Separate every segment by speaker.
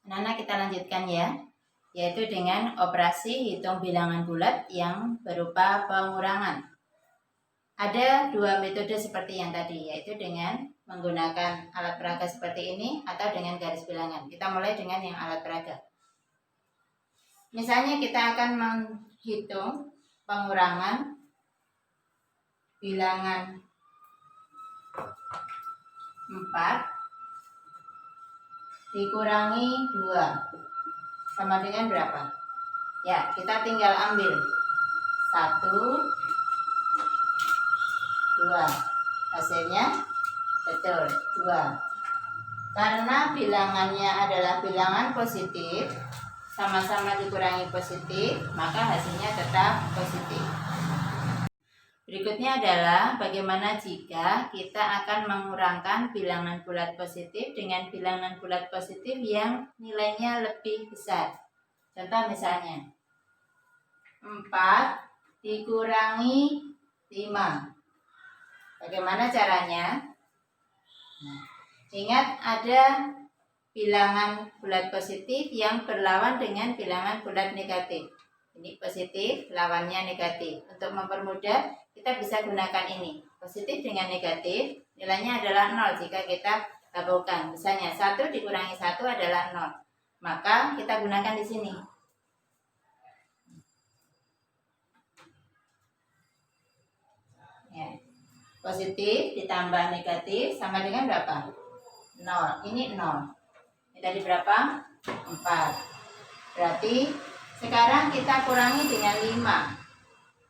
Speaker 1: Anak-anak kita lanjutkan ya, yaitu dengan operasi hitung bilangan bulat yang berupa pengurangan. Ada dua metode seperti yang tadi, yaitu dengan menggunakan alat peraga seperti ini atau dengan garis bilangan. Kita mulai dengan yang alat peraga. Misalnya kita akan menghitung pengurangan bilangan 4 dikurangi 2 sama dengan berapa? Ya, kita tinggal ambil 1, 2. Hasilnya betul 2. Karena bilangannya adalah bilangan positif, sama-sama dikurangi positif, maka hasilnya tetap positif. Berikutnya adalah bagaimana jika kita akan mengurangkan bilangan bulat positif dengan bilangan bulat positif yang nilainya lebih besar. Contoh misalnya 4 dikurangi 5. Bagaimana caranya? Ingat ada bilangan bulat positif yang berlawan dengan bilangan bulat negatif. Ini positif, lawannya negatif. Untuk mempermudah, kita bisa gunakan ini. Positif dengan negatif, nilainya adalah 0 jika kita gabungkan. Misalnya 1 dikurangi 1 adalah 0. Maka kita gunakan di sini. Ya. Positif ditambah negatif sama dengan berapa? 0. Ini 0. Ini tadi berapa? 4. Berarti sekarang kita kurangi dengan 5.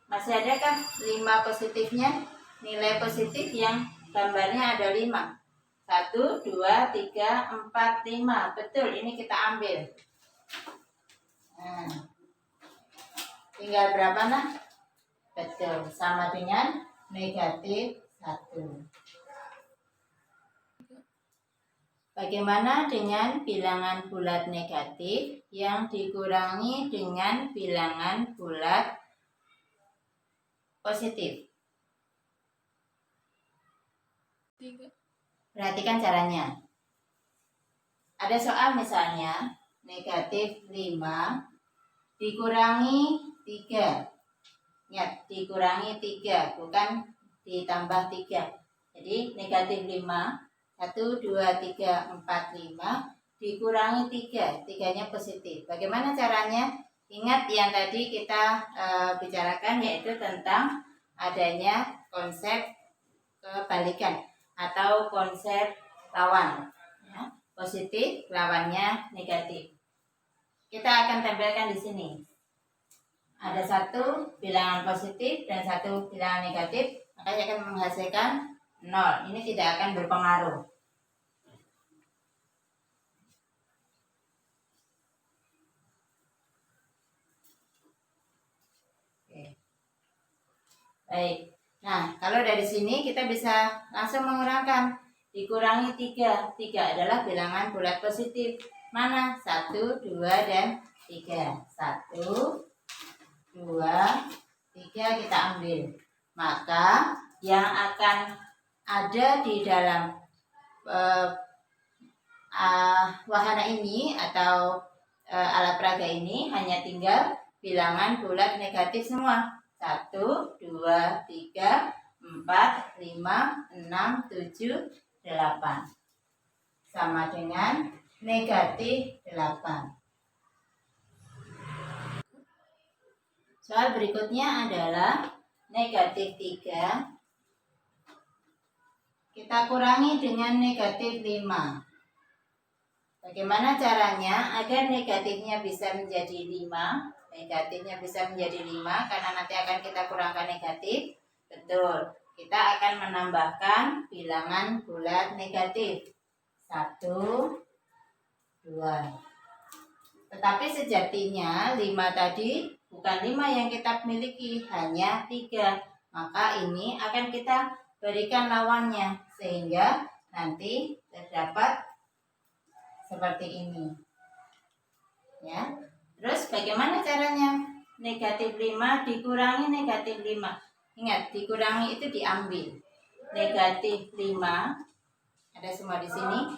Speaker 1: Masih adakah 5 positifnya? Nilai positif yang gambarnya ada 5. 1, 2, 3, 4, 5. Betul, ini kita ambil. Nah, tinggal berapa nah? Betul, sama dengan negatif 1. Bagaimana dengan bilangan bulat negatif yang dikurangi dengan bilangan bulat positif? Perhatikan caranya. Ada soal misalnya negatif 5 dikurangi 3. Ingat, dikurangi 3, bukan ditambah 3. Jadi negatif 5, 1, 2, 3, 4, 5 dikurangi 3. 3-nya positif. Bagaimana caranya? Ingat yang tadi kita bicarakan, yaitu tentang adanya konsep kebalikan atau konsep lawan. Ya, positif lawannya negatif. Kita akan tempelkan di sini. Ada satu bilangan positif dan satu bilangan negatif, maka akan menghasilkan 0. Ini tidak akan berpengaruh. Oke. Baik. Nah, kalau dari sini kita bisa langsung mengurangkan. Dikurangi 3. 3 adalah bilangan bulat positif. Mana? 1, 2, dan 3. 1, 2, 3 kita ambil. Maka yang akan ada di dalam wahana ini atau alat peraga ini hanya tinggal bilangan bulat negatif semua. 1, 2, 3, 4, 5, 6, 7, 8. Sama dengan negatif 8. Soal berikutnya adalah negatif 3. Kita kurangi dengan negatif 5. Bagaimana caranya agar negatifnya bisa menjadi 5? Negatifnya bisa menjadi 5 karena nanti akan kita kurangkan negatif. Betul, kita akan menambahkan bilangan bulat negatif. 1, 2. Tetapi sejatinya 5 tadi bukan 5 yang kita miliki, hanya 3. Maka ini akan kita berikan lawannya sehingga nanti terdapat seperti ini. Ya. Terus bagaimana caranya? Negatif 5 dikurangi negatif 5. Ingat, dikurangi itu diambil. Negatif 5 ada semua di sini.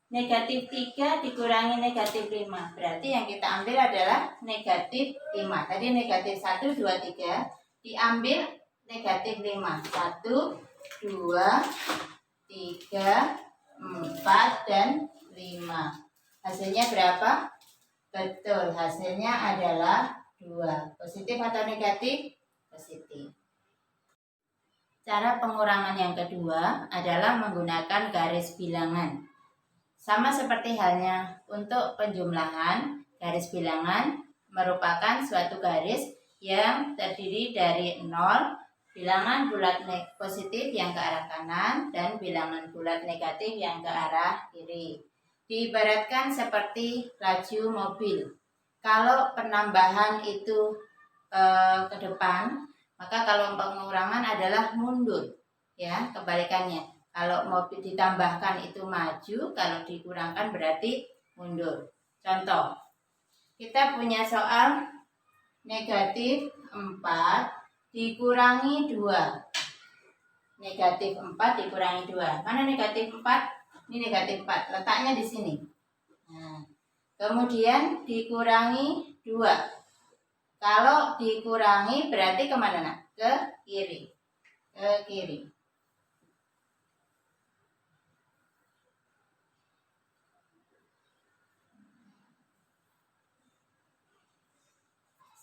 Speaker 1: negatif 3 dikurangi negatif 5. Berarti yang kita ambil adalah negatif 5. Tadi negatif 1, 2, 3. Diambil negatif 5. 1, 2, 3, 4, dan 5. Hasilnya berapa? Betul, hasilnya adalah 2. Positif atau negatif? Positif. Cara pengurangan yang kedua adalah menggunakan garis bilangan. Sama seperti halnya untuk penjumlahan, garis bilangan merupakan suatu garis yang terdiri dari 0, bilangan bulat positif yang ke arah kanan, dan bilangan bulat negatif yang ke arah kiri. Diibaratkan seperti laju mobil. Kalau penambahan itu ke depan, maka kalau pengurangan adalah mundur. Ya, kebalikannya. Kalau mobil ditambahkan itu maju, kalau dikurangkan berarti mundur. Contoh, kita punya soal negatif 4 dikurangi 2. Negatif 4 dikurangi 2. Mana negatif 4? Ini negatif 4. Letaknya di sini. Nah, kemudian dikurangi 2. Kalau dikurangi berarti kemana nak? Ke kiri. Ke kiri.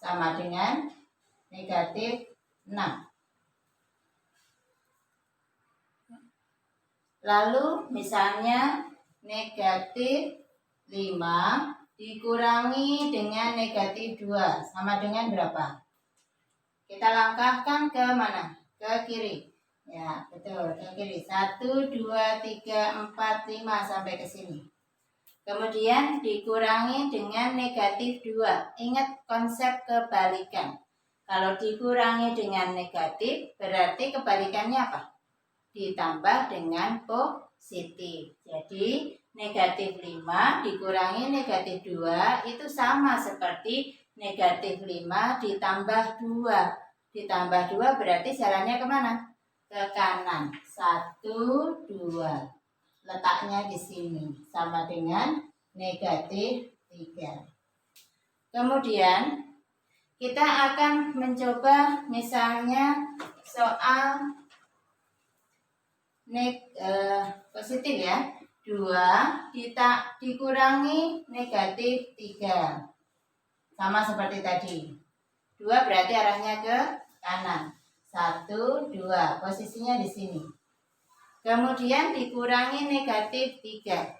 Speaker 1: Sama dengan negatif 6. Lalu misalnya negatif 5 dikurangi dengan negatif 2. Sama dengan berapa? Kita langkahkan ke mana? Ke kiri. Ya, betul, ke kiri. 1, 2, 3, 4, 5 sampai ke sini. Kemudian dikurangi dengan negatif 2. Ingat konsep kebalikan. Kalau dikurangi dengan negatif, berarti kebalikannya apa? Ditambah dengan positif. Jadi negatif 5 dikurangi negatif 2 itu sama seperti negatif 5 ditambah 2. Ditambah 2 berarti jalannya kemana? Ke kanan. 1, 2. Letaknya di sini sama dengan negatif 3. Kemudian kita akan mencoba misalnya soal positif ya. 2 dikurangi negatif 3. Sama seperti tadi. 2 berarti arahnya ke kanan. 1, 2. Posisinya di sini. Kemudian dikurangi negatif 3.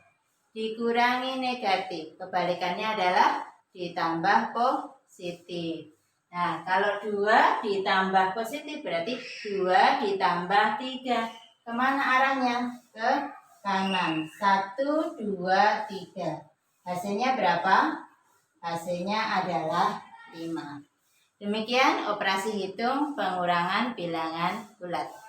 Speaker 1: Dikurangi negatif. Kebalikannya adalah ditambah positif. Nah, kalau 2 ditambah positif berarti 2 ditambah 3. Kemana arahnya? Ke kanan. 1, 2, 3. Hasilnya berapa? Hasilnya adalah 5. Demikian operasi hitung pengurangan bilangan bulat.